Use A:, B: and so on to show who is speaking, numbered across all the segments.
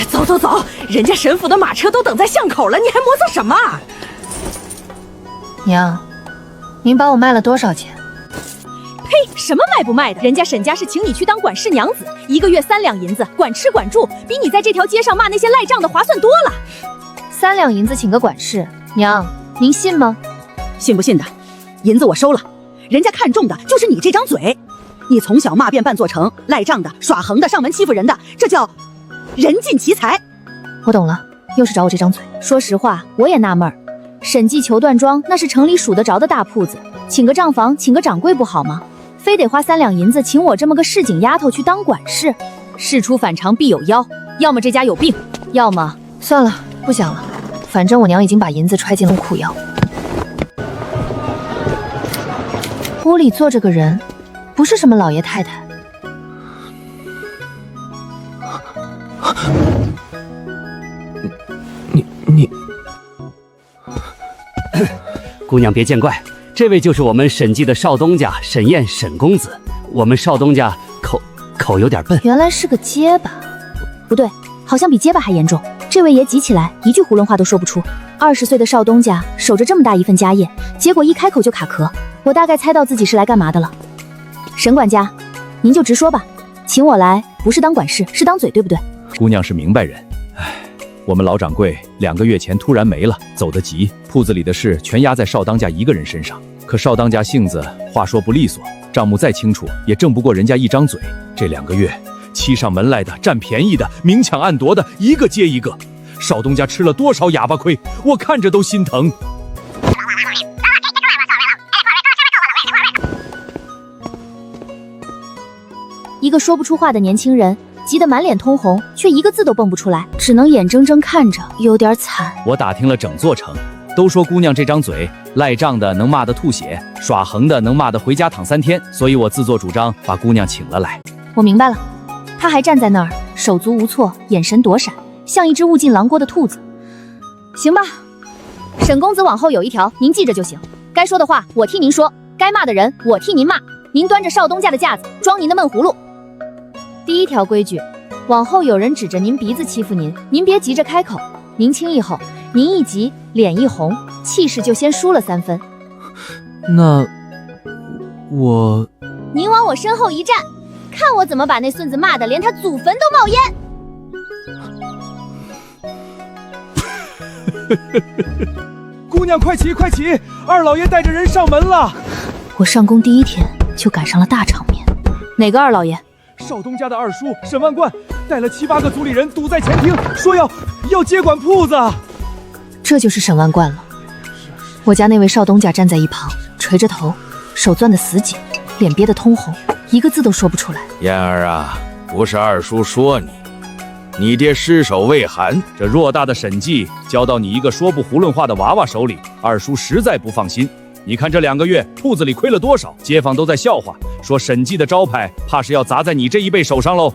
A: 走走走，人家神府的马车都等在巷口了，你还磨蹭什么？
B: 娘，您把我卖了多少钱？
A: 呸！什么卖不卖的？人家沈家是请你去当管事娘子，1个月3两银子，管吃管住，比你在这条街上骂那些赖账的划算多了。
B: 3两银子请个管事，娘，您信吗？
A: 信不信的，银子我收了，人家看中的就是你这张嘴。你从小骂遍半座城，赖账的、耍横的、上门欺负人的，这叫人尽其才。
B: 我懂了，又是找我这张嘴。说实话，我也纳闷儿，沈记裘缎庄那是城里数得着的大铺子，请个账房，请个掌柜不好吗？非得花3两银子请我这么个市井丫头去当管事，事出反常必有妖，要么这家有病，要么算了，不想了。反正我娘已经把银子揣进了裤腰。屋里坐着个人，不是什么老爷太太。
C: 你，姑娘别见怪，这位就是我们沈记的少东家沈燕沈公子。我们少东家口有点笨，
B: 原来是个结巴。不对，好像比结巴还严重。这位爷急起来一句囫囵话都说不出。20岁的少东家守着这么大一份家业，结果一开口就卡壳。我大概猜到自己是来干嘛的了。沈管家，您就直说吧，请我来不是当管事，是当嘴，对不对？
D: 姑娘是明白人，我们老掌柜2个月前突然没了，走得急，铺子里的事全压在少当家一个人身上。可少当家性子话说不利索，账目再清楚也挣不过人家一张嘴。这2个月，欺上门来的、占便宜的、明抢暗夺的，一个接一个。少东家吃了多少哑巴亏，我看着都心疼。
B: 一个说不出话的年轻人，急得满脸通红，却一个字都蹦不出来，只能眼睁睁看着，有点惨。
D: 我打听了整座城，都说姑娘这张嘴，赖账的能骂得吐血，耍横的能骂得回家躺3天，所以我自作主张把姑娘请了来。
B: 我明白了，他还站在那儿，手足无措，眼神躲闪，像一只误进狼锅的兔子。行吧，沈公子往后有一条，您记着就行。该说的话我替您说，该骂的人我替您骂。您端着少东家的架子，装您的闷葫芦。第1条规矩，往后有人指着您鼻子欺负您，您别急着开口，您轻一吼，您一急脸一红，气势就先输了3分。
D: 那我……
B: 您往我身后一站，看我怎么把那孙子骂得连他祖坟都冒
D: 烟。姑娘快起快起，二老爷带着人上门了。
B: 我上工第1天就赶上了大场面。哪个二老爷？
D: 少东家的二叔沈万贯带了7、8个族里人堵在前厅，说要接管铺子。
B: 这就是沈万贯了。我家那位少东家站在一旁，垂着头，手攥得死紧，脸憋得通红，一个字都说不出来。
E: 燕儿啊，不是二叔说你爹失手未寒，
D: 这偌大的沈记交到你一个说不囫囵话的娃娃手里，二叔实在不放心。你看这2个月铺子里亏了多少，街坊都在笑话，说沈记的招牌怕是要砸在你这一辈手上喽。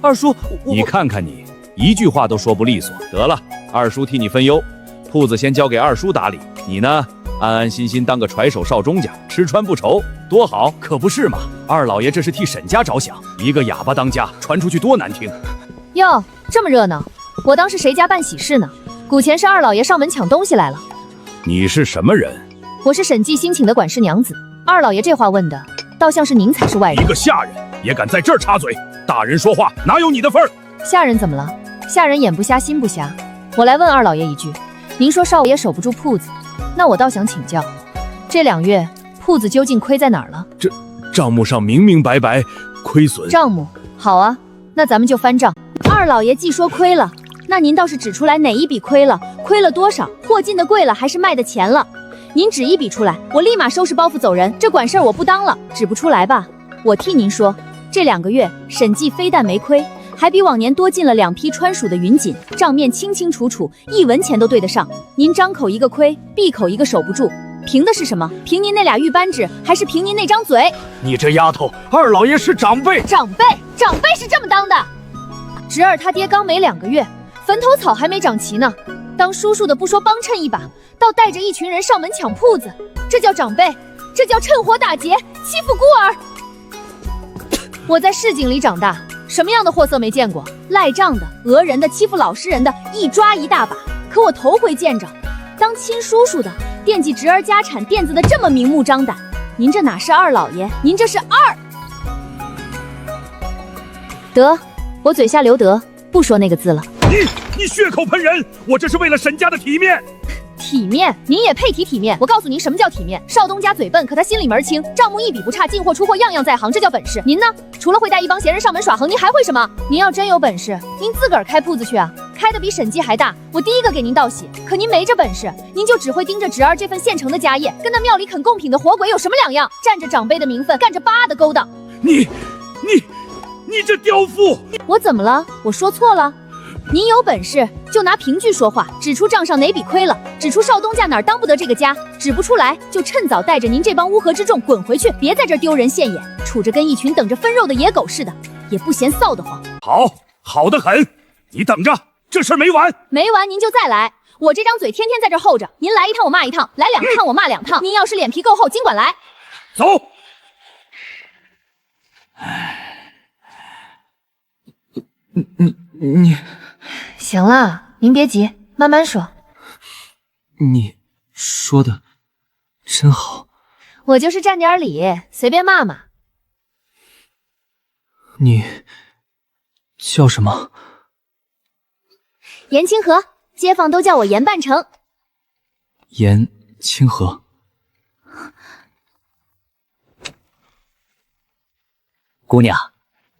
F: 二叔，
D: 你看看你，一句话都说不利索。得了，二叔替你分忧，铺子先交给二叔打理，你呢，安安心心当个揣手少中家，吃穿不愁，多好，可不是吗？二老爷这是替沈家着想，一个哑巴当家，传出去多难听。
B: 哟，这么热闹，我当是谁家办喜事呢？古前是二老爷上门抢东西来了。
E: 你是什么人？
B: 我是沈记新请的管事娘子。二老爷这话问的，倒像是您才是外人。
E: 一个下人也敢在这儿插嘴，大人说话哪有你的份儿？
B: 下人怎么了？下人眼不瞎心不瞎。我来问二老爷一句，您说少爷守不住铺子，那我倒想请教，这2月铺子究竟亏在哪儿了？
E: 这账目上明明白白亏损。
B: 账目好啊，那咱们就翻账。二老爷既说亏了，那您倒是指出来哪一笔亏了，亏了多少，货进的贵了还是卖的钱了？您指一笔出来，我立马收拾包袱走人。这管事儿我不当了。指不出来吧？我替您说，这2个月沈记非但没亏，还比往年多进了2批川蜀的云锦，账面清清楚楚，1文钱都对得上。您张口一个亏，闭口一个守不住，凭的是什么？凭您那俩玉扳指，还是凭您那张嘴？
E: 你这丫头，二老爷是长辈。
B: 长辈是这么当的。侄儿他爹刚没2个月，坟头草还没长齐呢，当叔叔的不说帮衬一把，倒带着一群人上门抢铺子，这叫长辈，这叫趁火打劫，欺负孤儿。我在市井里长大，什么样的货色没见过？赖账的、讹人的、欺负老实人的，一抓一大把。可我头回见着，当亲叔叔的、惦记侄儿家产垫子的这么明目张胆。您这哪是二老爷，您这是二……得，我嘴下留德，不说那个字了。
F: 你血口喷人！我这是为了沈家的体面。
B: 体面？您也配提体面？我告诉您什么叫体面。少东家嘴笨，可他心里门清，账目一笔不差，进货出货样样在行，这叫本事。您呢？除了会带一帮闲人上门耍横，您还会什么？您要真有本事，您自个儿开铺子去啊，开得比审计还大，我第一个给您道喜。可您没这本事，您就只会盯着侄儿这份现成的家业，跟那庙里啃贡品的活鬼有什么两样？占着长辈的名分，干着爸的勾当。
F: 你这刁妇！
B: 我怎么了？我说错了？您有本事就拿凭据说话，指出账上哪笔亏了，指出少东家哪儿当不得这个家，指不出来就趁早带着您这帮乌合之众滚回去，别在这儿丢人现眼，处着跟一群等着分肉的野狗似的，也不嫌臊得慌。
F: 好得很，你等着，这事儿没完。
B: 没完您就再来，我这张嘴天天在这候着，您来一趟我骂一趟，来两趟我骂两趟，您要是脸皮够厚，尽管来。
F: 走。
G: 你
B: 行了，您别急，慢慢说。
G: 你说的真好。
B: 我就是占点理，随便骂骂。
G: 你叫什么？
B: 严清河，街坊都叫我严半成。
G: 严清河。
C: 姑娘，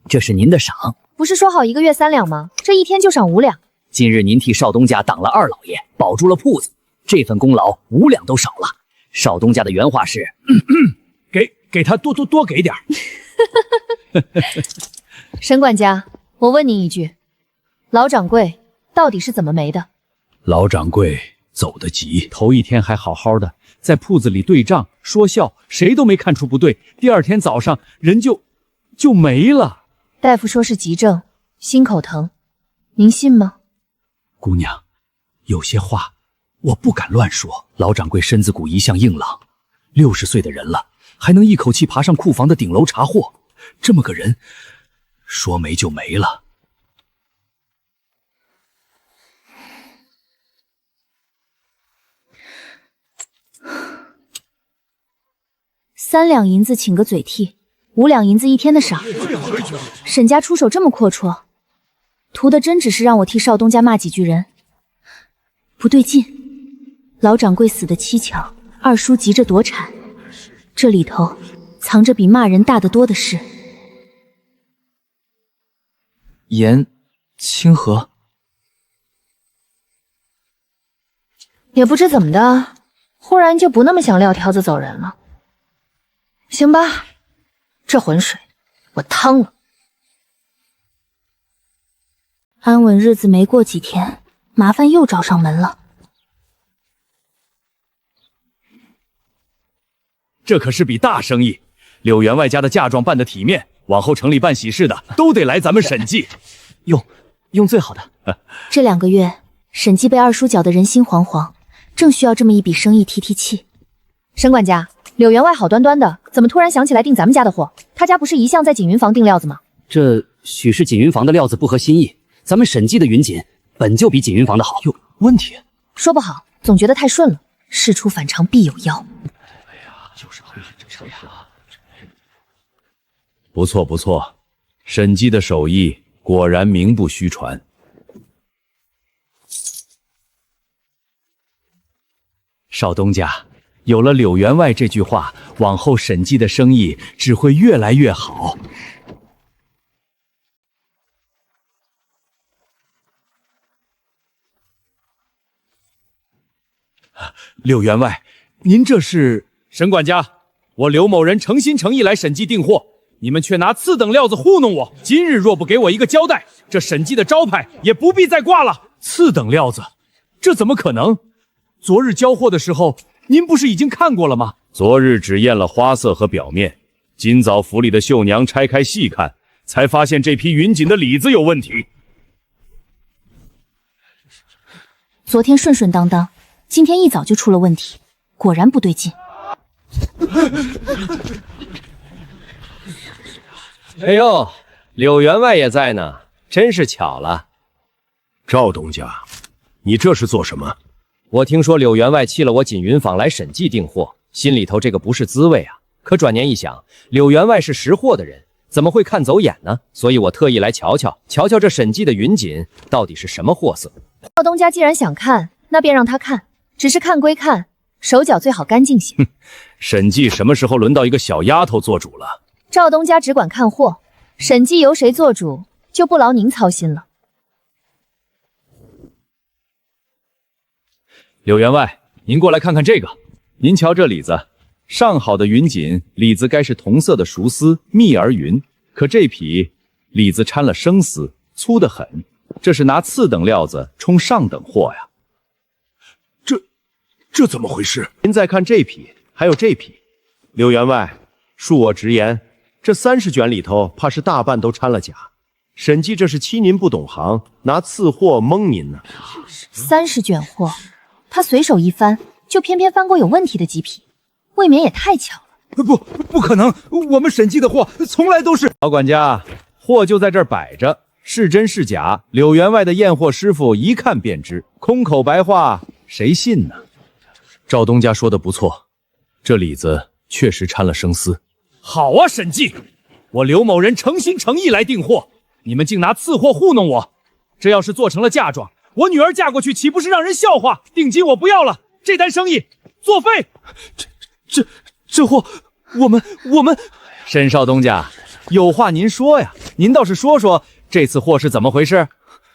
C: 这是您的赏。
B: 不是说好1个月3两吗？这一天就赏5两。
C: 今日您替少东家挡了二老爷，保住了铺子，这份功劳5两都少了。少东家的原话是：
F: 给他多给点儿。
B: 沈管家，我问您一句，老掌柜到底是怎么没的？
D: 老掌柜走得急，头一天还好好的，在铺子里对账说笑，谁都没看出不对。第二天早上人就没了。
B: 大夫说是急症，心口疼，您信吗？
D: 姑娘，有些话我不敢乱说。老掌柜身子骨一向硬朗，60岁的人了，还能一口气爬上库房的顶楼查货，这么个人，说没就没了。
B: 3两银子请个嘴替，5两银子一天的赏。沈家出手这么阔绰，图的真只是让我替少东家骂几句人？不对劲，老掌柜死得蹊跷，二叔急着夺产，这里头藏着比骂人大得多的事。
G: 严清河。
B: 也不知怎么的，忽然就不那么想撂挑子走人了。行吧，这浑水我趟了。安稳日子没过几天，麻烦又找上门了。
D: 这可是笔大生意，柳员外家的嫁妆办得体面，往后城里办喜事的都得来咱们审计。
G: 用最好的。
B: 这2个月，审计被二叔搅得人心惶惶，正需要这么一笔生意提气。沈管家，柳员外好端端的，怎么突然想起来订咱们家的货？他家不是一向在锦云房订料子吗？
C: 这许是锦云房的料子不合心意，咱们审计的云锦本就比锦云房的好。
G: 有问题？
B: 说不好，总觉得太顺了。事出反常必有妖。
D: 不错不错，审计的手艺果然名不虚传。少东家，有了柳员外这句话，往后审计的生意只会越来越好。柳员外，您这是？沈管家，我柳某人诚心诚意来审计订货，你们却拿次等料子糊弄我。今日若不给我一个交代，这审计的招牌也不必再挂了。次等料子，这怎么可能？昨日交货的时候，您不是已经看过了吗？昨日只验了花色和表面，今早府里的绣娘拆开细看，才发现这批云锦的里子有问题。
B: 昨天顺顺当当，今天一早就出了问题，果然不对劲。
C: 哎呦，
D: 柳员外也在呢，真是巧了。
F: 赵东家，你这是做什么？
D: 我听说柳员外弃了我锦云坊来审计订货，心里头这个不是滋味啊。可转念一想，柳员外是识货的人，怎么会看走眼呢？所以我特意来瞧瞧这审计的云锦到底是什么货色。
B: 赵东家既然想看，那便让他看，只是看归看，手脚最好干净些。
D: 审计什么时候轮到一个小丫头做主了？
B: 赵东家只管看货，审计由谁做主，就不劳您操心了。
D: 柳员外，您过来看看这个。您瞧这里子，上好的云锦里子该是同色的熟丝，密而匀。可这匹里子掺了生丝，粗得很。这是拿次等料子充上等货呀。
F: 这怎么回事？
H: 您再看这匹，还有这匹。柳员外，恕我直言，这30卷里头怕是大半都掺了假。审计这是欺您不懂行，拿次货蒙您呢。
B: 30卷货，他随手一翻，就偏偏翻过有问题的几匹，未免也太巧了。
D: 不可能，我们审计的货从来都是……老管家，货就在这儿摆着，是真是假，柳员外的验货师傅一看便知，空口白话谁信呢？赵东家说的不错，这里子确实掺了生丝。好啊，审计，我刘某人诚心诚意来订货，你们竟拿次货糊弄我，这要是做成了嫁妆，我女儿嫁过去岂不是让人笑话？定金我不要了，这单生意作废。这货，我们沈少东家，有话您说呀，您倒是说说这次货是怎么回事？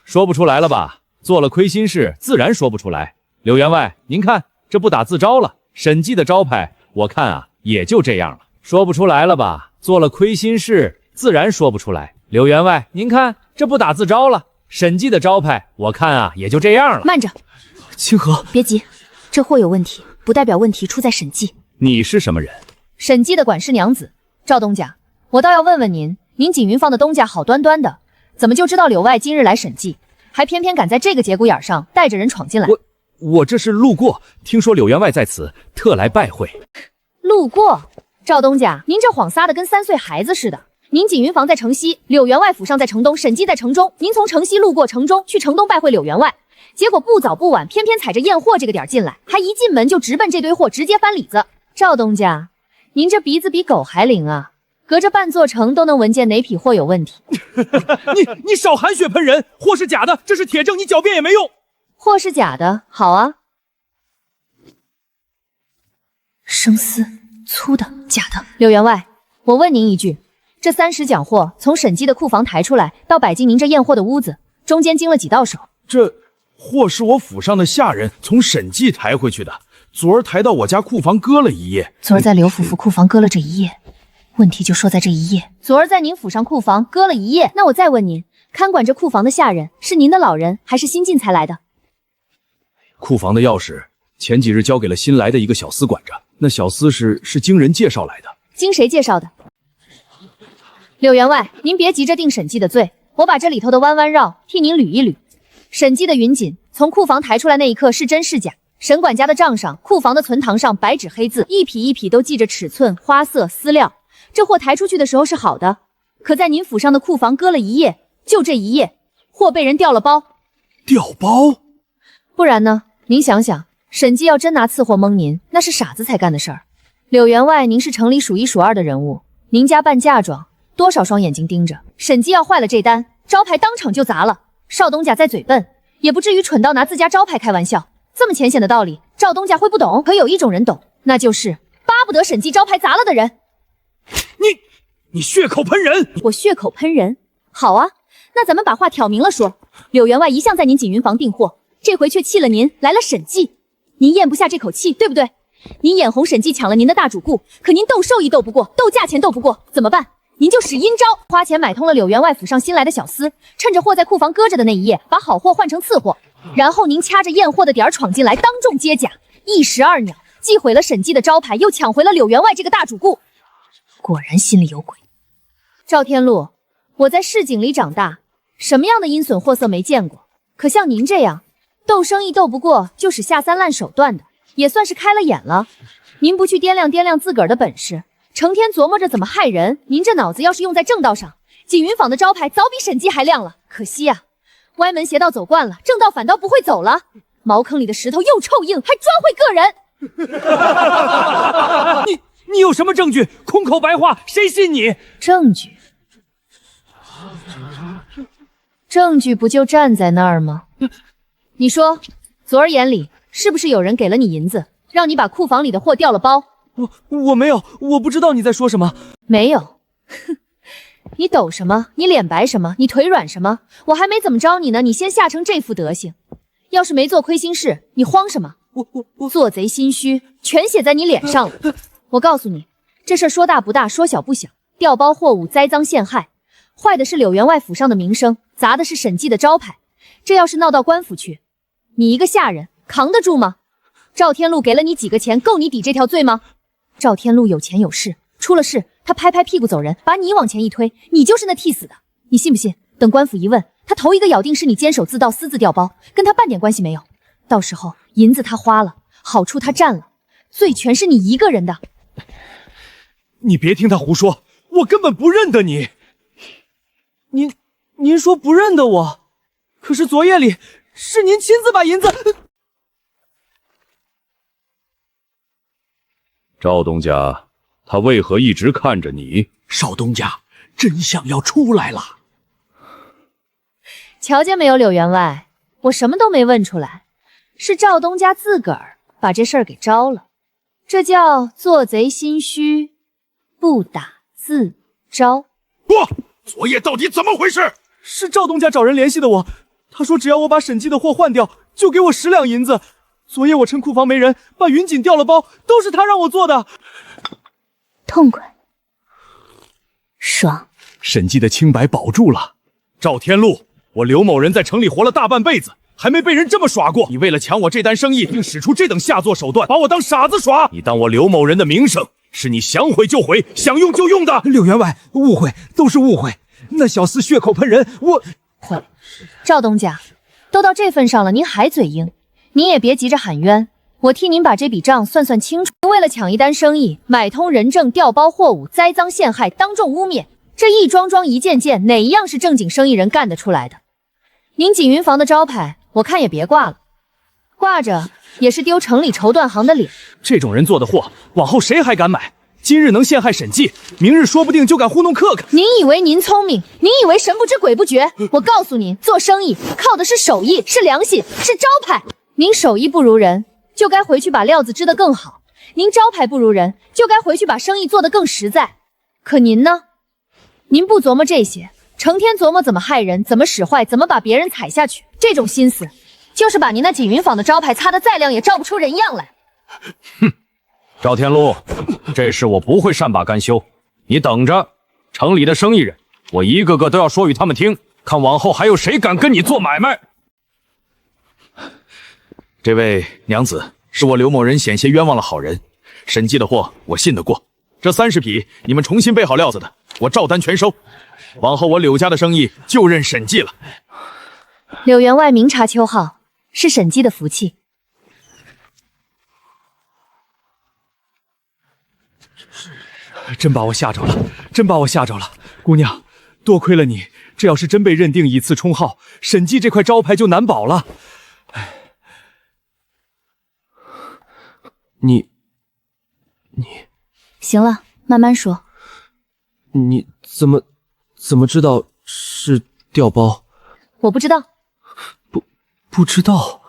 D: 说不出来了吧？做了亏心事，自然说不出来。柳员外，您看这不打自招了，审计的招牌，我看啊也就这样了。说不出来了吧？做了亏心事，自然说不出来。柳员外，您看这不打自招了，审计的招牌，我看啊也就这样了。
B: 慢着，
G: 清河，
B: 别急，这货有问题，不代表问题出在审计。
D: 你是什么人？
B: 审计的管事娘子，赵东家，我倒要问问您，您锦云坊的东家好端端的，怎么就知道柳外今日来审计，还偏偏赶在这个节骨眼上带着人闯进来？
D: 我这是路过，听说柳员外在此，特来拜会。
B: 路过？赵东家，您这谎撒的跟3岁孩子似的。您锦云坊在城西，柳员外府上在城东，审计在城中。您从城西路过城中，去城东拜会柳员外，结果不早不晚，偏偏踩着验货这个点进来，还一进门就直奔这堆货，直接翻里子。赵东家，您这鼻子比狗还灵啊！隔着半座城都能闻见哪匹货有问题。
D: 你少含血喷人，货是假的，这是铁证，你狡辩也没用。
B: 货是假的，好啊。生丝粗的，假的。柳员外，我问您一句，这30讲货从审计的库房抬出来，到摆进您这验货的屋子，中间经了几道手？
F: 这货是我府上的下人从审计抬回去的，昨儿抬到我家库房搁了一夜。
B: 昨儿在刘府库房搁了这一夜，问题就说在这一夜。昨儿在您府上库房搁了一夜，那我再问您，看管这库房的下人是您的老人，还是新进才来的？
F: 库房的钥匙前几日交给了新来的一个小厮管着，那小厮是经人介绍来的。
B: 经谁介绍的？柳员外，您别急着定审计的罪，我把这里头的弯弯绕替您捋一捋。审计的云锦从库房抬出来那一刻是真是假？沈管家的账上，库房的存堂上白纸黑字，一匹一匹都记着尺寸、花色、丝料。这货抬出去的时候是好的，可在您府上的库房搁了一夜，就这一夜，货被人调了包。
F: 调包？
B: 不然呢？您想想，审计要真拿次货蒙您，那是傻子才干的事儿。柳员外，您是城里数1数2的人物，您家办嫁妆，多少双眼睛盯着。审计要坏了这单，招牌当场就砸了。少东家再嘴笨，也不至于蠢到拿自家招牌开玩笑。这么浅显的道理，赵东家会不懂？可有一种人懂，那就是巴不得审计招牌砸了的人。
F: 你血口喷人！
B: 我血口喷人？好啊，那咱们把话挑明了说。柳员外一向在您锦云坊订货，这回却弃了您，来了审计，您咽不下这口气，对不对？您眼红审计抢了您的大主顾，可您斗兽艺斗不过，斗价钱斗不过，怎么办？您就使阴招，花钱买通了柳员外府上新来的小厮，趁着货在库房搁着的那一夜，把好货换成次货，然后您掐着验货的点儿闯进来，当众接假，一石二鸟，既毁了审计的招牌，又抢回了柳员外这个大主顾。果然心里有鬼。赵天禄，我在市井里长大，什么样的阴损货色没见过，可像您这样斗生意斗不过就使下三滥手段的，也算是开了眼了。您不去掂量掂量自个儿的本事，成天琢磨着怎么害人，您这脑子要是用在正道上，锦云坊的招牌早比审计还亮了，可惜呀，歪门邪道走惯了，正道反倒不会走了。茅坑里的石头又臭硬，还专会个人。
C: 你有什么证据？空口白话，谁信你？
B: 证据？证据不就站在那儿吗？你说，昨儿眼里是不是有人给了你银子，让你把库房里的货调了包？
G: 我没有，我不知道你在说什么。
B: 没有？哼，你抖什么？你脸白什么？你腿软什么？我还没怎么着你呢，你先吓成这副德行。要是没做亏心事，你慌什么？我做贼心虚，全写在你脸上了。我告诉你，这事儿说大不大，说小不小。调包货物，栽赃陷害，坏的是柳员外府上的名声，砸的是审计的招牌。这要是闹到官府去，你一个下人扛得住吗？赵天禄给了你几个钱，够你抵这条罪吗？赵天禄有钱有势，出了事他拍拍屁股走人，把你往前一推，你就是那替死的。你信不信？等官府一问，他头一个咬定是你监守自盗，私自调包，跟他半点关系没有。到时候银子他花了，好处他占了，罪全是你一个人的。
F: 你别听他胡说，我根本不认得你。
G: 您说不认得我，可是昨夜里是您亲自把银子……
F: 赵东家，他为何一直看着你？
E: 少东家，真相要出来了。
B: 瞧见没有，柳员外，我什么都没问出来，是赵东家自个儿把这事儿给招了，这叫做贼心虚，不打自招。
E: 昨夜到底怎么回事？
G: 是赵东家找人联系的我，他说只要我把审计的货换掉，就给我10两银子。昨夜我趁库房没人，把云锦调了包，都是他让我做的。
B: 痛快，爽。
F: 审计的清白保住了。赵天禄，我刘某人在城里活了大半辈子，还没被人这么耍过。你为了抢我这单生意，竟使出这等下作手段，把我当傻子耍。你当我刘某人的名声是你想毁就毁，想用就用的？
I: 柳员外，误会，都是误会。那小厮血口喷人，
B: 会。赵东家，都到这份上了，您还嘴硬？您也别急着喊冤，我替您把这笔账算算清楚。为了抢一单生意，买通人证，调包货物，栽赃陷害，当众污蔑，这一桩桩一件件，哪一样是正经生意人干得出来的？您锦云坊的招牌，我看也别挂了，挂着也是丢城里绸缎行的脸。
F: 这种人做的货，往后谁还敢买？今日能陷害审计，明日说不定就敢糊弄客客。
B: 您以为您聪明？您以为神不知鬼不觉？我告诉您，做生意靠的是手艺，是良心，是招牌。您手艺不如人，就该回去把料子织得更好；您招牌不如人，就该回去把生意做得更实在。可您呢？您不琢磨这些，成天琢磨怎么害人，怎么使坏，怎么把别人踩下去。这种心思，就是把您那锦云坊的招牌擦得再亮，也照不出人样来。
F: 哼！赵天禄，这事我不会善罢甘休，你等着，城里的生意人，我一个个都要说与他们听，看往后还有谁敢跟你做买卖。这位娘子是我刘某人险些冤枉了好人，审计的货我信得过，这30匹你们重新备好料子的，我照单全收，往后我柳家的生意就任审计了。
B: 柳员外明察秋毫，是审计的福气。
F: 真把我吓着了，真把我吓着了，姑娘，多亏了你，这要是真被认定以次充好，审计这块招牌就难保了。
G: 你
B: 行了，慢慢说。
G: 你怎么知道是调包？
B: 我不知道。
G: 不知道。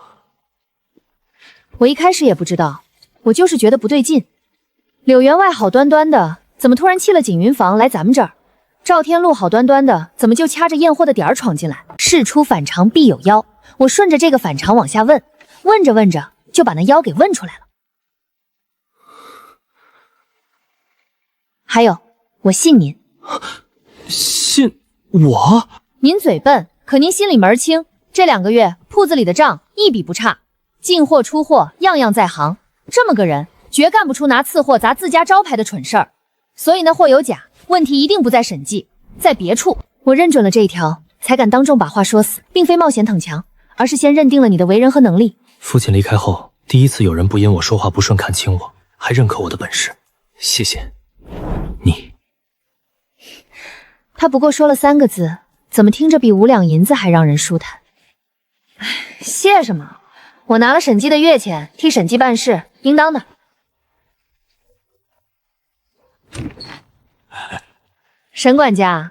B: 我一开始也不知道，我就是觉得不对劲。柳员外好端端的，怎么突然弃了锦云坊来咱们这儿？赵天禄好端端的，怎么就掐着验货的点儿闯进来？事出反常必有妖，我顺着这个反常往下问，问着问着就把那妖给问出来了。还有，我信您。
G: 信我？
B: 您嘴笨，可您心里门清。这2个月铺子里的账一笔不差，进货出货样样在行。这么个人，绝干不出拿次货砸自家招牌的蠢事儿。所以那货有假，问题一定不在审计，在别处。我认准了这一条，才敢当众把话说死，并非冒险逞强，而是先认定了你的为人和能力。
G: 父亲离开后，第一次有人不因我说话不顺看轻我，还认可我的本事，谢谢你。
B: 他不过说了3个字，怎么听着比5两银子还让人舒坦？唉，谢什么？我拿了审计的月钱，替审计办事，应当的。沈管家，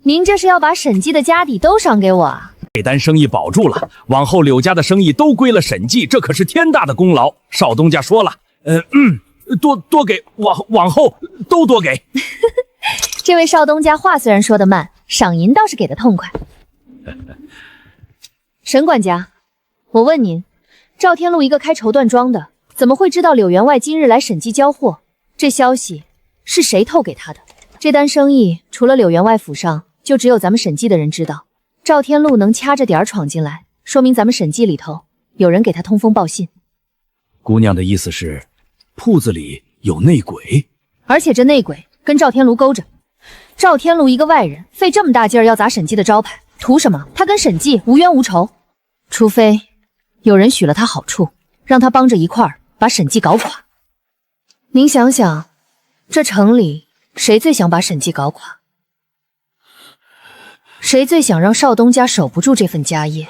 B: 您这是要把审计的家底都赏给我啊？
D: 这单生意保住了，往后柳家的生意都归了审计，这可是天大的功劳。少东家说了，多给，往后都多给。
B: 这位少东家话虽然说得慢，赏银倒是给的痛快。沈管家，我问您，赵天禄一个开绸缎庄的，怎么会知道柳员外今日来审计交货？这消息是谁透给他的？这单生意除了柳员外府上，就只有咱们审计的人知道。赵天禄能掐着点儿闯进来，说明咱们审计里头有人给他通风报信。
D: 姑娘的意思是，铺子里有内鬼，
B: 而且这内鬼跟赵天禄勾着。赵天禄一个外人，费这么大劲儿要砸审计的招牌，图什么？他跟审计无冤无仇，除非有人许了他好处，让他帮着一块儿把审计搞垮。您想想，这城里谁最想把审计搞垮？谁最想让少东家守不住这份家业？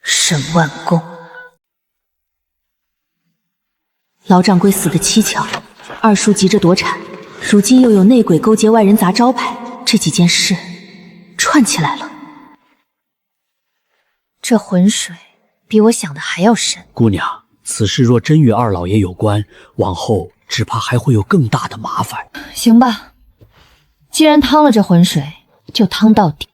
B: 沈万公。老掌柜死得蹊跷，二叔急着夺产，如今又有内鬼勾结外人砸招牌，这几件事串起来了。这浑水比我想的还要深。
C: 姑娘，此事若真与二老爷有关，往后只怕还会有更大的麻烦。
B: 行吧，既然趟了这浑水，就趟到底。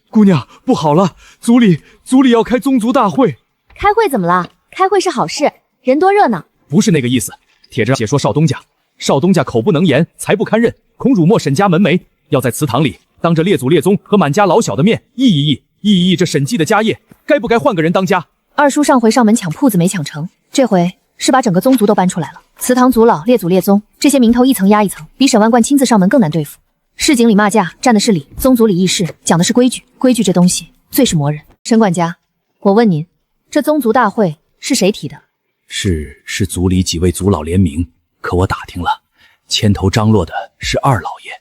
G: 姑娘，不好了，族里要开宗族大会。
B: 开会怎么了？开会是好事，人多热闹。
D: 不是那个意思。帖子写说少东家口不能言，才不堪任，恐辱没沈家门楣，要在祠堂里当着列祖列宗和满家老小的面议一这审计的家业，该不该换个人当家？
B: 二叔上回上门抢铺子没抢成，这回是把整个宗族都搬出来了。祠堂族老、列祖列宗这些名头一层压一层，比沈万贯亲自上门更难对付。市井里骂架站的是理，宗族里议事讲的是规矩，规矩这东西最是磨人。沈管家，我问您，这宗族大会是谁提的？
D: 是族里几位族老联名，可我打听了，牵头张罗的是二老爷。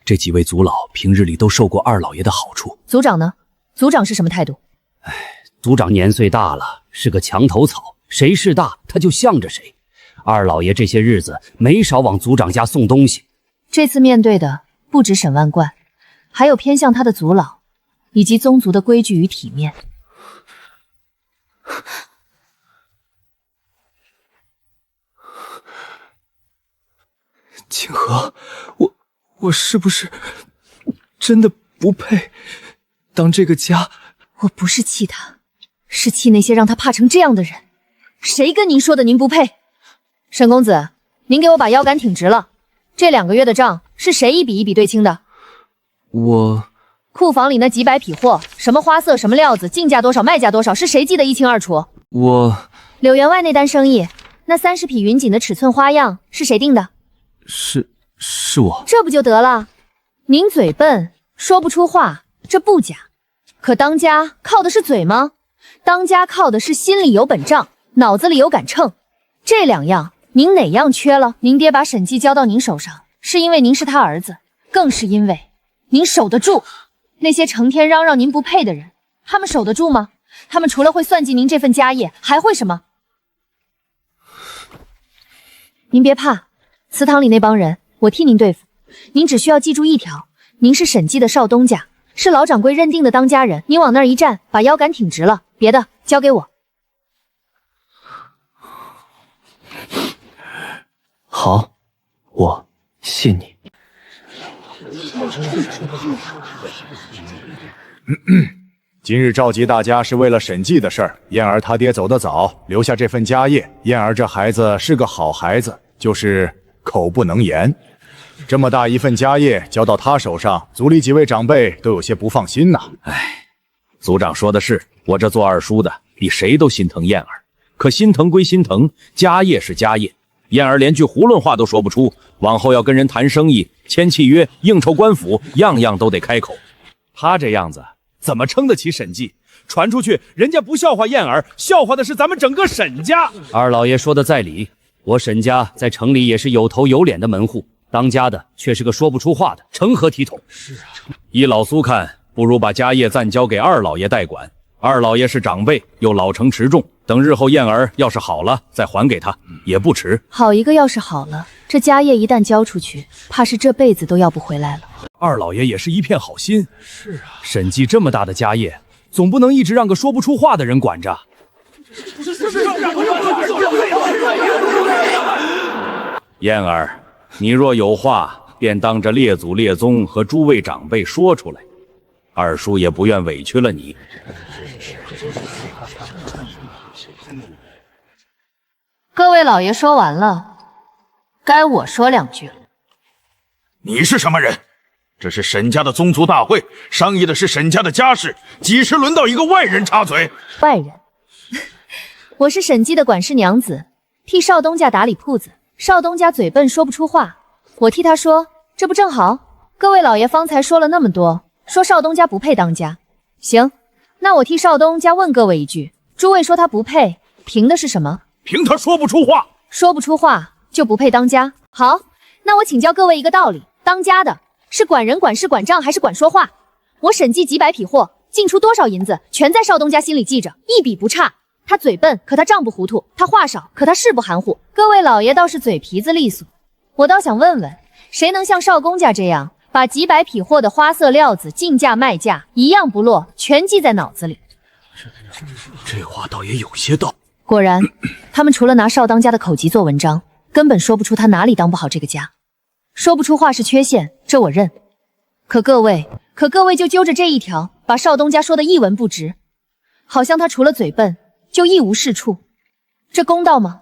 D: 这几位族老平日里都受过二老爷的好处。
B: 族长呢？族长是什么态度？
C: 族长年岁大了，是个墙头草，谁是大他就向着谁。二老爷这些日子没少往族长家送东西。
B: 这次面对的不止沈万贯，还有偏向他的族老，以及宗族的规矩与体面。
G: 清河，我是不是真的不配当这个家？
B: 我不是气他，是气那些让他怕成这样的人。谁跟您说的您不配？沈公子，您给我把腰杆挺直了。这2个月的账是谁一笔一笔对清的？
G: 我
B: 库房里那几百匹货，什么花色，什么料子，进价多少，卖价多少，是谁记得一清二楚？
G: 柳
B: 员外那单生意，那30匹云锦的尺寸花样是谁定的？
G: 是我。
B: 这不就得了？您嘴笨，说不出话，这不假。可当家靠的是嘴吗？当家靠的是心里有本账，脑子里有杆秤。这2样，您哪样缺了？您爹把审计交到您手上，是因为您是他儿子，更是因为您守得住。那些成天嚷嚷您不配的人，他们守得住吗？他们除了会算计您这份家业，还会什么？您别怕，祠堂里那帮人，我替您对付。您只需要记住一条，您是审计的少东家，是老掌柜认定的当家人。您往那儿一站，把腰杆挺直了，别的交给我。
G: 好，我信你。
F: 今日召集大家是为了审计的事儿。燕儿他爹走得早，留下这份家业。燕儿这孩子是个好孩子，就是口不能言。这么大一份家业交到他手上，族里几位长辈都有些不放心呐。
D: 族长说的是，我这做二叔的比谁都心疼燕儿。可心疼归心疼，家业是家业。燕儿连句囫囵话都说不出，往后要跟人谈生意、签契约、应酬官府，样样都得开口。
F: 他这样子怎么撑得起审计？传出去，人家不笑话燕儿，笑话的是咱们整个沈家。
C: 二老爷说的在理，我沈家在城里也是有头有脸的门户，当家的却是个说不出话的，成何体统？是啊，
D: 依老苏看，不如把家业暂交给二老爷代管。二老爷是长辈，又老成持重，等日后燕儿要是好了，再还给他也不迟。
B: 好一个要是好了，这家业一旦交出去，怕是这辈子都要不回来了。
F: 二老爷也是一片好心。是啊，沈记这么大的家业，总不能一直让个说不出话的人管着。
D: 燕儿，你若有话，便当着列祖列宗和诸位长辈说出来，二叔也不愿委屈了你。
B: 各位老爷说完了，该我说两句了。
E: 你是什么人？这是沈家的宗族大会，商议的是沈家的家事，几时轮到一个外人插嘴？
B: 外人？我是沈记的管事娘子，替少东家打理铺子。少东家嘴笨说不出话，我替他说，这不正好？各位老爷方才说了那么多，说少东家不配当家。行，那我替少东家问各位一句，诸位说他不配，凭的是什么？
F: 凭他说不出话。
B: 说不出话就不配当家。好，那我请教各位一个道理，当家的是管人管事管账还是管说话？我审计几百匹货，进出多少银子，全在少东家心里记着，一笔不差。他嘴笨，可他账不糊涂；他话少，可他事不含糊。各位老爷倒是嘴皮子利索，我倒想问问，谁能像少公家这样，把几百匹货的花色料子、进价卖价一样不落，全记在脑子里？
F: 这话倒也有些道。
B: 果然，他们除了拿少当家的口疾做文章，根本说不出他哪里当不好这个家。说不出话是缺陷，这我认。可各位就揪着这一条，把少东家说的一文不值，好像他除了嘴笨就一无是处，这公道吗？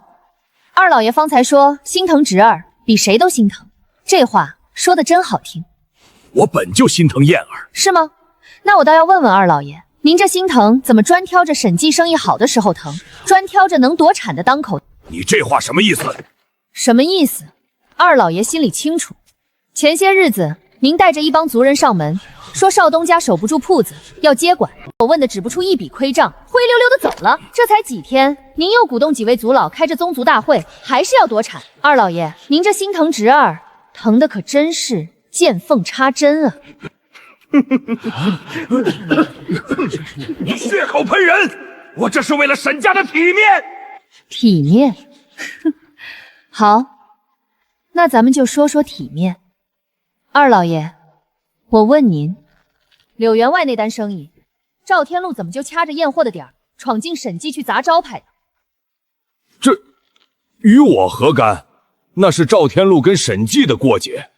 B: 二老爷方才说心疼侄儿，比谁都心疼，这话说的真好听。
F: 我本就心疼燕儿，
B: 是吗？那我倒要问问二老爷，您这心疼怎么专挑着审计生意好的时候疼，专挑着能夺产的当口？
F: 你这话什么意思？
B: 什么意思？二老爷心里清楚。前些日子您带着一帮族人上门，说少东家守不住铺子，要接管。我问的指不出一笔亏账，灰溜溜的走了。这才几天，您又鼓动几位族老开着宗族大会，还是要夺产。二老爷，您这心疼侄儿，疼的可真是见缝插针啊！
F: 你血口喷人！我这是为了沈家的体面。
B: 体面？好，那咱们就说说体面。二老爷，我问您，柳员外那单生意，赵天禄怎么就掐着验货的点儿，闯进审计去砸招牌的？
F: 这与我何干？那是赵天禄跟审计的过节。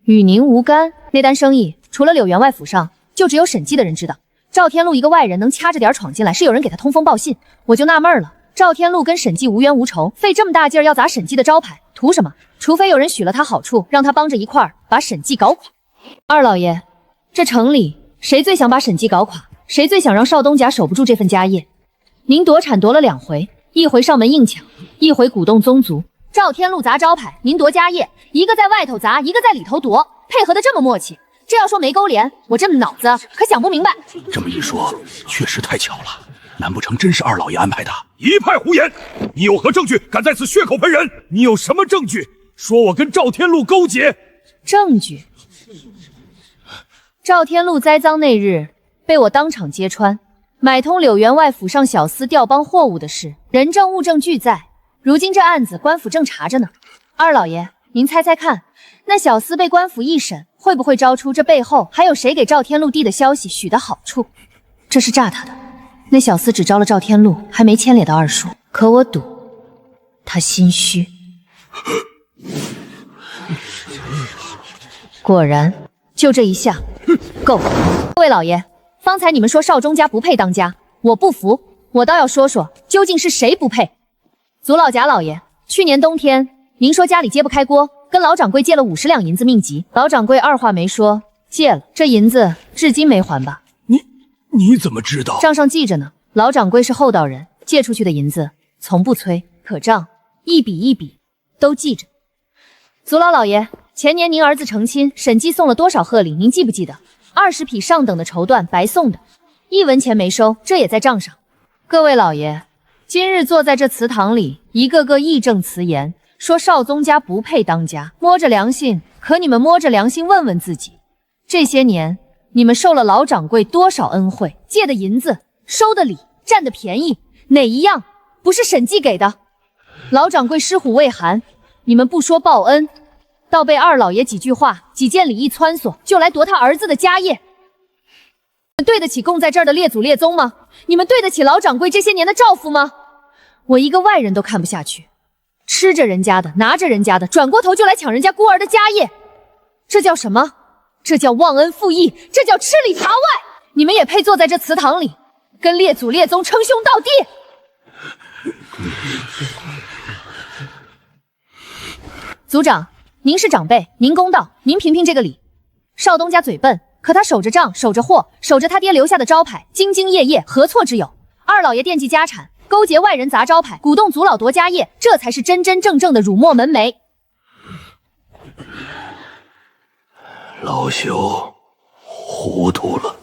B: 与您无干。那单生意除了柳员外府上，就只有审计的人知道。赵天禄一个外人能掐着点儿闯进来，是有人给他通风报信。我就纳闷了，赵天禄跟审计无冤无仇，费这么大劲儿要砸审计的招牌，图什么？除非有人许了他好处，让他帮着一块儿把审计搞垮。二老爷，这城里谁最想把审计搞垮？谁最想让少东家守不住这份家业？您夺产夺了2回，一回上门硬抢，一回鼓动宗族。赵天禄砸招牌，您夺家业，一个在外头砸，一个在里头夺，配合的这么默契。这要说没勾连，我这脑子可想不明白。
F: 这么一说，确实太巧了，难不成真是二老爷安排的？一派胡言！你有何证据敢在此血口喷人？你有什么证据说我跟赵天禄勾结？
B: 证据？赵天禄栽赃那日被我当场揭穿，买通柳员外府上小厮调帮货物的事，人证物证俱在。如今这案子官府正查着呢。二老爷，您猜猜看，那小厮被官府一审，会不会招出这背后还有谁给赵天禄递的消息许的好处？这是诈他的。那小厮只招了赵天禄，还没牵连到二叔，可我赌他心虚。果然，就这一下，够了。各位老爷，方才你们说少中家不配当家，我不服，我倒要说说究竟是谁不配。族老贾老爷，去年冬天您说家里揭不开锅，跟老掌柜借了50两银子命急，老掌柜二话没说借了，这银子至今没还吧？
F: 你怎么知道？
B: 账上记着呢。老掌柜是厚道人，借出去的银子从不催，可账一笔一笔都记着。族老爷，前年您儿子成亲，审计送了多少贺礼？您记不记得？20匹上等的绸缎白送的，1文钱没收，这也在账上。各位老爷，今日坐在这祠堂里，一个个义正辞严，说少宗家不配当家，摸着良心。可你们摸着良心问问自己，这些年你们受了老掌柜多少恩惠？借的银子，收的礼，占的便宜，哪一样不是审计给的？老掌柜尸虎未寒，你们不说报恩，倒被二老爷几句话、几件礼一撺掇，就来夺他儿子的家业。你们对得起供在这儿的列祖列宗吗？你们对得起老掌柜这些年的照付吗？我一个外人都看不下去，吃着人家的，拿着人家的，转过头就来抢人家孤儿的家业，这叫什么？这叫忘恩负义，这叫吃里扒外！你们也配坐在这祠堂里，跟列祖列宗称兄道弟？族长，您是长辈，您公道，您评评这个理。少东家嘴笨，可他守着账，守着货，守着他爹留下的招牌，兢兢业业，何错之有？二老爷惦记家产，勾结外人砸招牌，鼓动族老夺家业，这才是真真正正的辱没门楣。
E: 老朽糊涂了。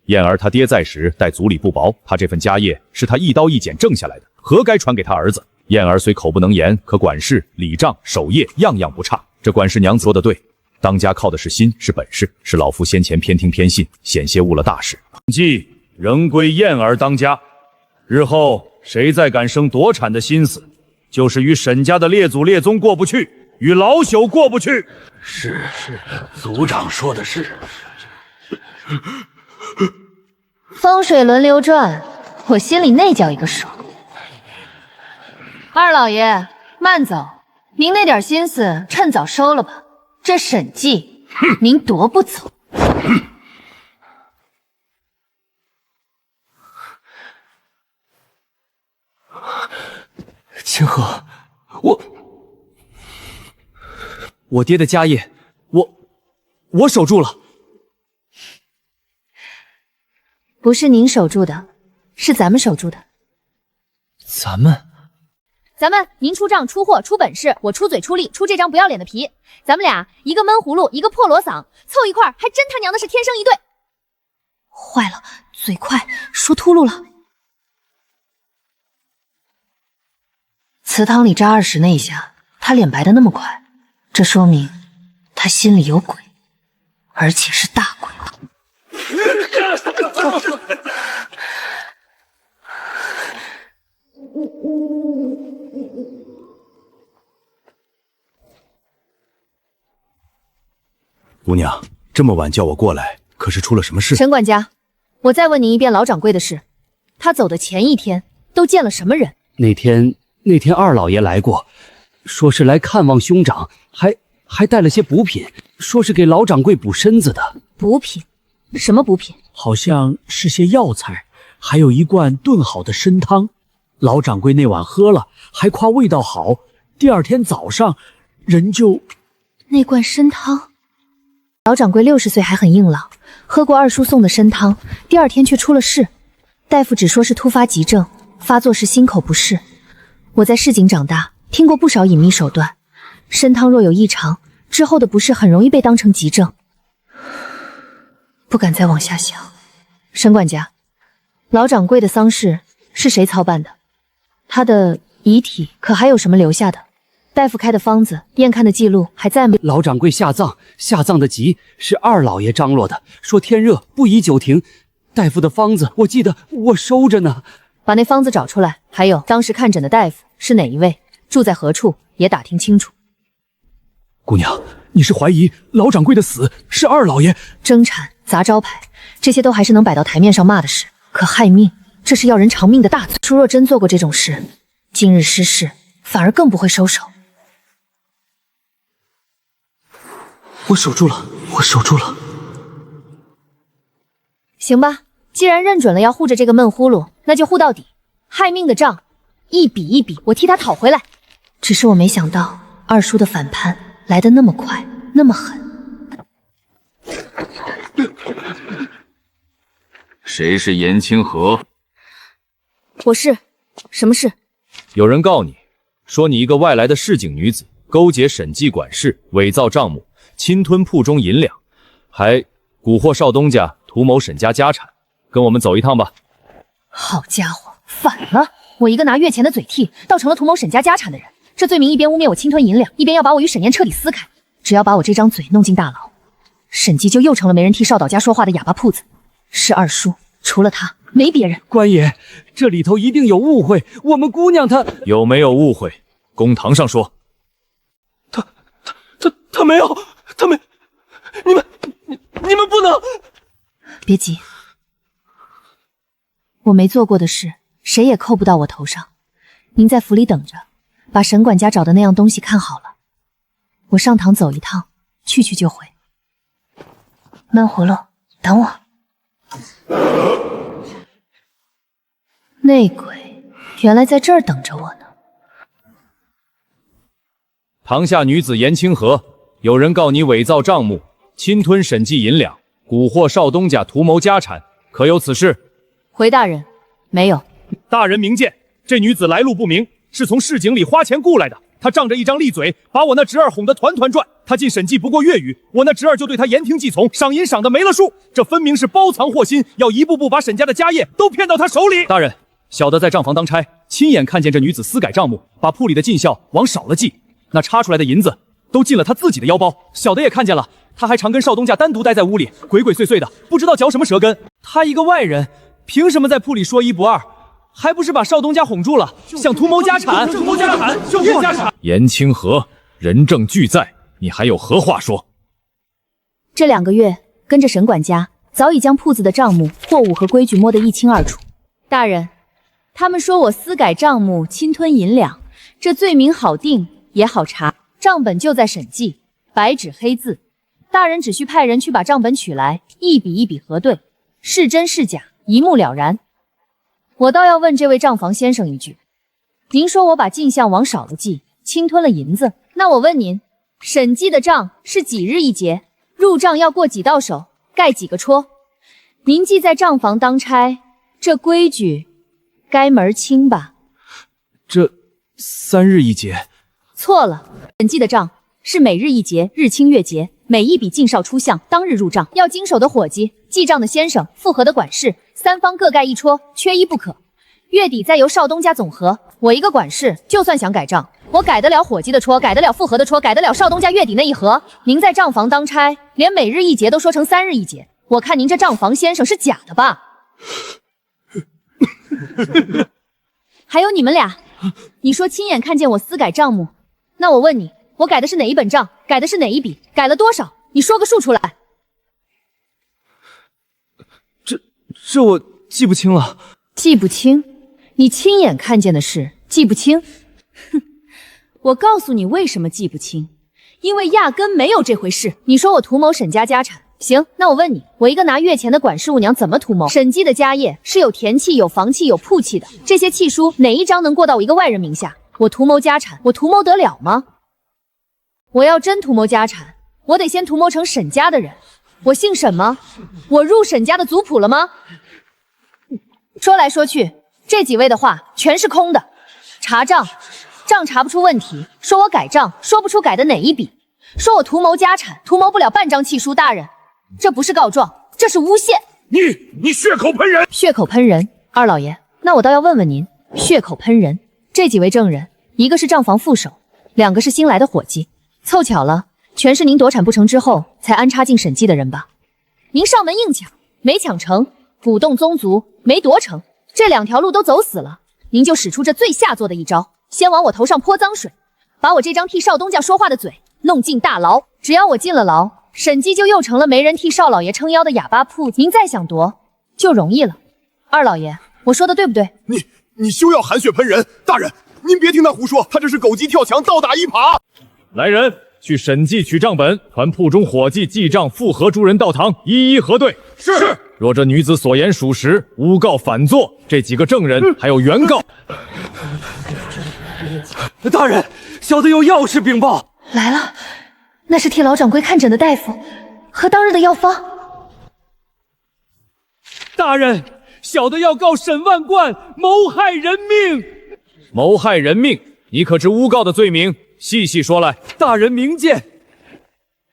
D: 燕儿他爹在时待族里不薄，他这份家业是他一刀一剪挣下来的，何该传给他儿子？燕儿虽口不能言，可管事、礼账、守业样样不差。这管事娘子说的对，当家靠的是心，是本事，是老夫先前偏听偏信，险些误了大事。
F: 既仍归燕儿当家，日后谁再敢生夺产的心思，就是与沈家的列祖列宗过不去，与老朽过不去。
E: 是，族长说的是。
B: 风水轮流转，我心里那叫一个爽。二老爷，慢走，您那点心思趁早收了吧。这审计，您夺不走。
G: 清河，我爹的家业，我守住了。
B: 不是您守住的，是咱们守住的。咱们，您出账出货出本事，我出嘴出力出这张不要脸的皮。咱们俩一个闷葫芦，一个破锣嗓，凑一块还真他娘的是天生一对。坏了，嘴快，说秃噜了。祠堂里扎20那下，他脸白的那么快，这说明他心里有鬼，而且是大鬼。
F: 姑娘，这么晚叫我过来，可是出了什么事？
B: 陈管家，我再问您一遍老掌柜的事，他走的前一天都见了什么人？
C: 那天二老爷来过，说是来看望兄长，还带了些补品，说是给老掌柜补身子的。
B: 补品？什么补品？
J: 好像是些药材，还有一罐炖好的参汤。老掌柜那晚喝了，还夸味道好。第二天早上，人就……
B: 那罐参汤。老掌柜60岁还很硬朗，喝过二叔送的参汤，第二天却出了事。大夫只说是突发急症，发作时心口不适。我在市井长大，听过不少隐秘手段，参汤若有异常，之后的不适很容易被当成急症。不敢再往下想。沈管家，老掌柜的丧事是谁操办的？他的遗体可还有什么留下的？大夫开的方子、验看的记录还在吗？
C: 老掌柜下葬的急是二老爷张罗的，说天热不宜久停。大夫的方子我记得我收着呢。
B: 把那方子找出来，还有当时看诊的大夫是哪一位，住在何处，也打听清楚。
J: 姑娘，你是怀疑老掌柜的死是二老爷
B: 争产、砸招牌，这些都还是能摆到台面上骂的事，可害命，这是要人偿命的大罪。叔若真做过这种事，今日失势，反而更不会收手。
J: 我守住了。
B: 行吧，既然认准了要护着这个闷葫芦，那就护到底。害命的账，一笔一笔，我替他讨回来。只是我没想到二叔的反叛来得那么快，那么狠。
E: 谁是严清河？
B: 我是。什么事？
D: 有人告你，说你一个外来的市井女子，勾结审计管事，伪造账目，侵吞铺中银两，还蛊惑少东家图谋沈家家产，跟我们走一趟吧。
B: 好家伙，反了！我一个拿月钱的嘴替，倒成了图谋沈家家产的人。这罪名一边污蔑我侵吞银两，一边要把我与沈燕彻底撕开。只要把我这张嘴弄进大牢，沈记就又成了没人替少导家说话的哑巴铺子。是二叔，除了他没别人。
J: 官爷，这里头一定有误会，我们姑娘她
D: 有没有误会？公堂上说。
G: 他没有，他没，你们不能。
B: 别急，我没做过的事，谁也扣不到我头上。您在府里等着，把沈管家找的那样东西看好了。我上堂走一趟，去就回。闷葫芦，等我。内鬼原来在这儿等着我呢。
D: 堂下女子严清河，有人告你伪造账目，侵吞沈记银两，蛊惑少东家图谋家产，可有此事？
B: 回大人，没有。
F: 大人明鉴，这女子来路不明，是从市井里花钱雇来的。她仗着一张利嘴，把我那侄儿哄得团团转。她进审计不过月余，我那侄儿就对她言听计从，赏银赏得没了数。这分明是包藏祸心，要一步步把沈家的家业都骗到她手里。
D: 大人，小的在账房当差，亲眼看见这女子私改账目，把铺里的进项往少了记，那插出来的银子都进了她自己的腰包。小的也看见了，她还常跟少东家单独待在屋里，鬼鬼祟祟的，不知道嚼什么舌根。
G: 她一个外人，凭什么在铺里说一不二？还不是把少东家哄住了，想图谋家产，图谋家产，就骗家产。
D: 严清河，人证俱在，你还有何话说？
B: 这2个月跟着沈管家，早已将铺子的账目、货物和规矩摸得一清二楚。大人，他们说我私改账目、侵吞银两，这罪名好定也好查，账本就在审计，白纸黑字。大人只需派人去把账本取来，一笔一笔核对，是真是假，一目了然。我倒要问这位账房先生一句，您说我把进项往少了记，侵吞了银子，那我问您，审计的账是几日一结？入账要过几道手，盖几个戳？您既在账房当差，这规矩该门清吧？
G: 这3日一结。
B: 错了，审计的账是每日一结，日清月结，每一笔进少出项，当日入账，要经手的伙计、记账的先生、复核的管事，三方各盖一戳，缺一不可。月底再由少东家总核。我一个管事，就算想改账，我改得了伙计的戳，改得了复核的戳，改得了少东家月底那一核。您在账房当差，连每日一结都说成3日一结，我看您这账房先生是假的吧？还有你们俩，你说亲眼看见我私改账目，那我问你，我改的是哪一本账？改的是哪一笔？改了多少？你说个数出来。
G: 这我记不清了。
B: 记不清？你亲眼看见的事记不清？哼，我告诉你为什么记不清，因为压根没有这回事。你说我图谋沈家家产，行，那我问你，我一个拿月钱的管事务娘怎么图谋？沈记的家业是有田契、有房契、有铺契的，这些契书哪一张能过到我一个外人名下？我图谋家产，我图谋得了吗？我要真图谋家产，我得先图谋成沈家的人。我姓沈吗？我入沈家的族谱了吗？说来说去，这几位的话全是空的。查账，账查不出问题；说我改账，说不出改的哪一笔；说我图谋家产，图谋不了半张契书。大人，这不是告状，这是诬陷。
E: 你血口喷人！
B: 血口喷人，二老爷，那我倒要问问您，血口喷人，这几位证人，一个是账房副手，2个是新来的伙计，凑巧了，全是您夺产不成之后才安插进审计的人吧？您上门硬抢，没抢成；鼓动宗族，没夺成，这2条路都走死了。您就使出这最下作的一招，先往我头上泼脏水，把我这张替少东家说话的嘴弄进大牢。只要我进了牢，审计就又成了没人替少老爷撑腰的哑巴铺子。您再想夺，就容易了。二老爷，我说的对不对？
E: 你休要含血喷人！大人，您别听他胡说，他这是狗急跳墙，倒打一耙。
D: 来人，去审计取账本，传铺中伙计记账复核诸人到堂，一一核对。
E: 是。
D: 若这女子所言属实，诬告反作，这几个证人还有原告。
G: 大人，小的有要事禀报。
B: 来了，那是替老掌柜看诊的大夫和当日的药方。
G: 大人，小的要告沈万贯谋害人命。
D: 谋害人命，你可知诬告的罪名？细细说来。
G: 大人明鉴。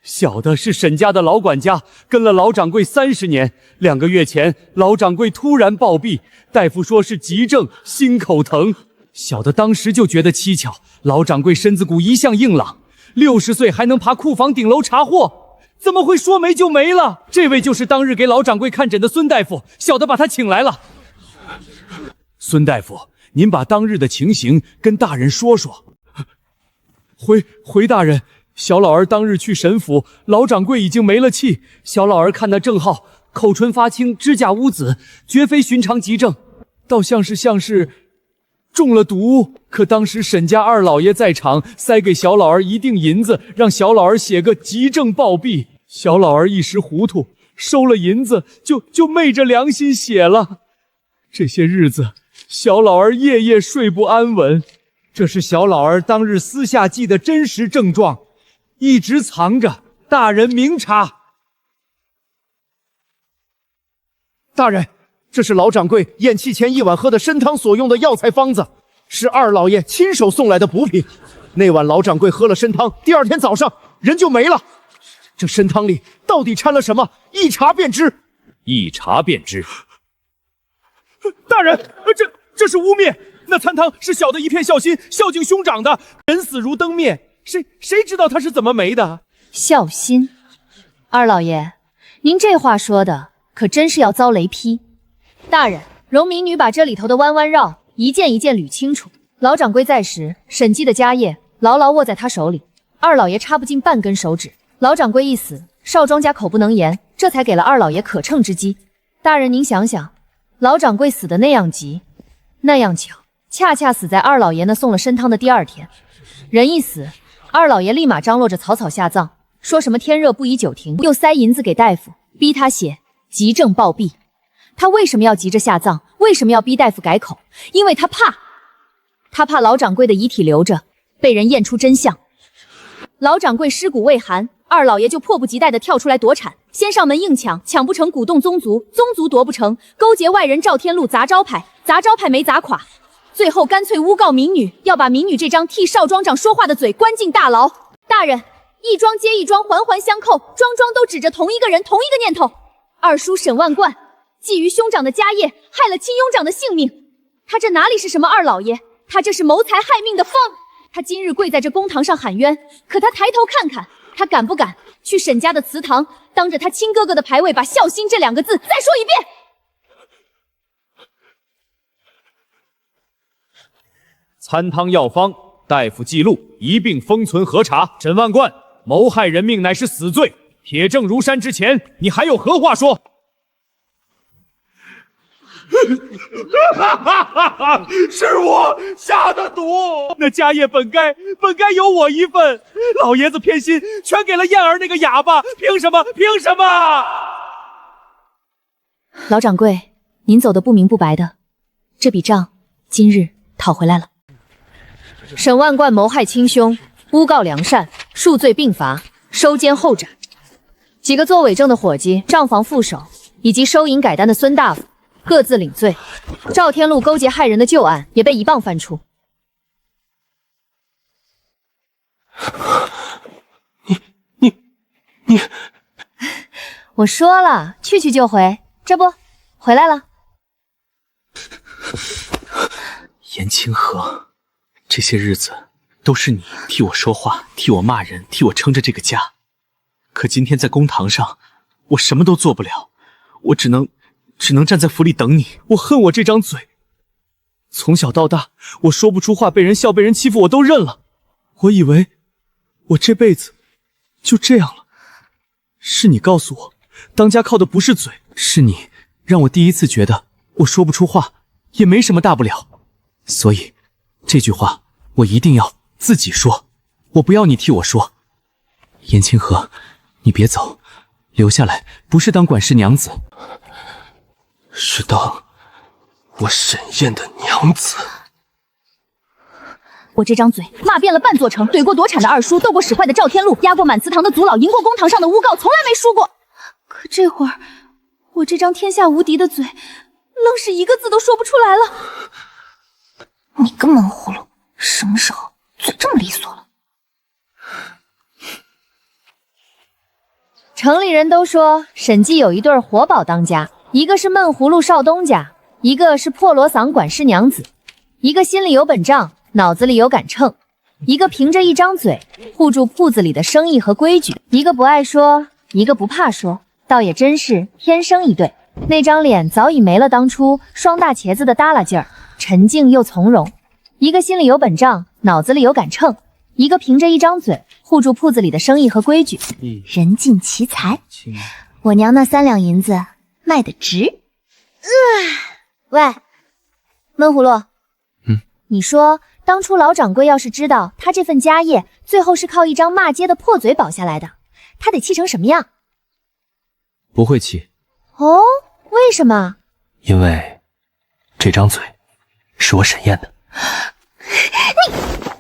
J: 小的是沈家的老管家，跟了老掌柜30年。2个月前，老掌柜突然暴毙，大夫说是急症，心口疼。小的当时就觉得蹊跷，老掌柜身子骨一向硬朗，60岁还能爬库房顶楼查货，怎么会说没就没了？这位就是当日给老掌柜看诊的孙大夫，小的把他请来了。孙大夫，您把当日的情形跟大人说说。回大人，小老儿当日去沈府，老掌柜已经没了气。小老儿看那症号，口唇发青，指甲乌紫，绝非寻常急症，倒像是中了毒。可当时沈家二老爷在场，塞给小老儿一锭银子，让小老儿写个急症暴毙。小老儿一时糊涂，收了银子就昧着良心写了。这些日子，小老儿夜夜睡不安稳。这是小老儿当日私下记的真实症状，一直藏着，大人明察。
H: 大人，这是老掌柜咽气前1晚喝的参汤所用的药材方子，是二老爷亲手送来的补品。那晚老掌柜喝了参汤，第2天早上人就没了。这参汤里到底掺了什么？一查便知。
D: 一查便知。
G: 大人，这是污蔑。那参汤是小的一片孝心，孝敬兄长的，人死如灯灭，谁知道他是怎么没的？
B: 孝心，二老爷，您这话说的可真是要遭雷劈。大人，容民女把这里头的弯弯绕一件一件捋清楚。老掌柜在时，沈姬的家业牢牢握在他手里，二老爷插不进半根手指。老掌柜一死，少庄家口不能言，这才给了二老爷可乘之机。大人您想想，老掌柜死的那样急，那样巧，恰恰死在二老爷那送了参汤的第2天。人一死，二老爷立马张罗着草草下葬，说什么天热不宜久停，又塞银子给大夫，逼他写急症暴毙。他为什么要急着下葬？为什么要逼大夫改口？因为他怕老掌柜的遗体留着，被人验出真相。老掌柜尸骨未寒，二老爷就迫不及待地跳出来夺产，先上门硬抢，抢不成鼓动宗族，宗族夺不成，勾结外人赵天禄砸招牌，砸招牌没砸垮，最后干脆诬告民女，要把民女这张替少庄长说话的嘴关进大牢。大人，一桩接一桩，环环相扣，桩桩都指着同一个人，同一个念头。二叔沈万贯觊觎兄长的家业，害了亲兄长的性命。他这哪里是什么二老爷，他这是谋财害命的疯。他今日跪在这公堂上喊冤，可他抬头看看，他敢不敢去沈家的祠堂，当着他亲哥哥的牌位，把孝心这2个字再说一遍？
F: 参汤药方，大夫记录，一并封存核查。沈万贯谋害人命乃是死罪，铁证如山之前，你还有何话说？
G: 是我下的毒，那家业本该有我一份，老爷子偏心，全给了燕儿那个哑巴，凭什么？凭什么？
B: 老掌柜，您走的不明不白的，这笔账今日讨回来了。沈万贯谋害亲兄，诬告良善，数罪并罚，收监候斩。几个做伪证的伙计、账房副手以及收银改单的孙大夫各自领罪。赵天禄勾结害人的旧案也被一棒翻出。你，我说了，去就回，这不回来了。
J: 严清河，这些日子都是你替我说话，替我骂人，替我撑着这个家。可今天在公堂上，我什么都做不了，我只能站在府里等你。我恨我这张嘴，从小到大，我说不出话，被人笑，被人欺负，我都认了。我以为我这辈子就这样了，是你告诉我，当家靠的不是嘴，是你让我第一次觉得我说不出话也没什么大不了。所以这句话我一定要自己说，我不要你替我说。严清河，你别走，留下来不是当管事娘子，是当我沈燕的娘子。
B: 我这张嘴骂遍了半座城，怼过夺产的二叔，斗过使坏的赵天禄，压过满祠堂的族老，赢过公堂上的诬告，从来没输过。可这会儿，我这张天下无敌的嘴，愣是一个字都说不出来了。
K: 你个闷葫芦，什么时候嘴这么利索了？
B: 城里人都说沈记有一对活宝当家，一个是闷葫芦少东家，一个是破锣嗓管事娘子，一个心里有本账，脑子里有杆秤，一个凭着一张嘴护住铺子里的生意和规矩，一个不爱说，一个不怕说，倒也真是天生一对。那张脸早已没了当初双大茄子的耷拉劲儿，沉静又从容。一个心里有本账，脑子里有杆秤，一个凭着一张嘴护住铺子里的生意和规矩，人尽其才。我娘那3两银子卖得值。喂，闷葫芦，你说当初老掌柜要是知道他这份家业最后是靠一张骂街的破嘴保下来的，他得气成什么样？
D: 不会气。
B: 哦，为什么？
K: 因为这张嘴是我沈燕的。
B: 你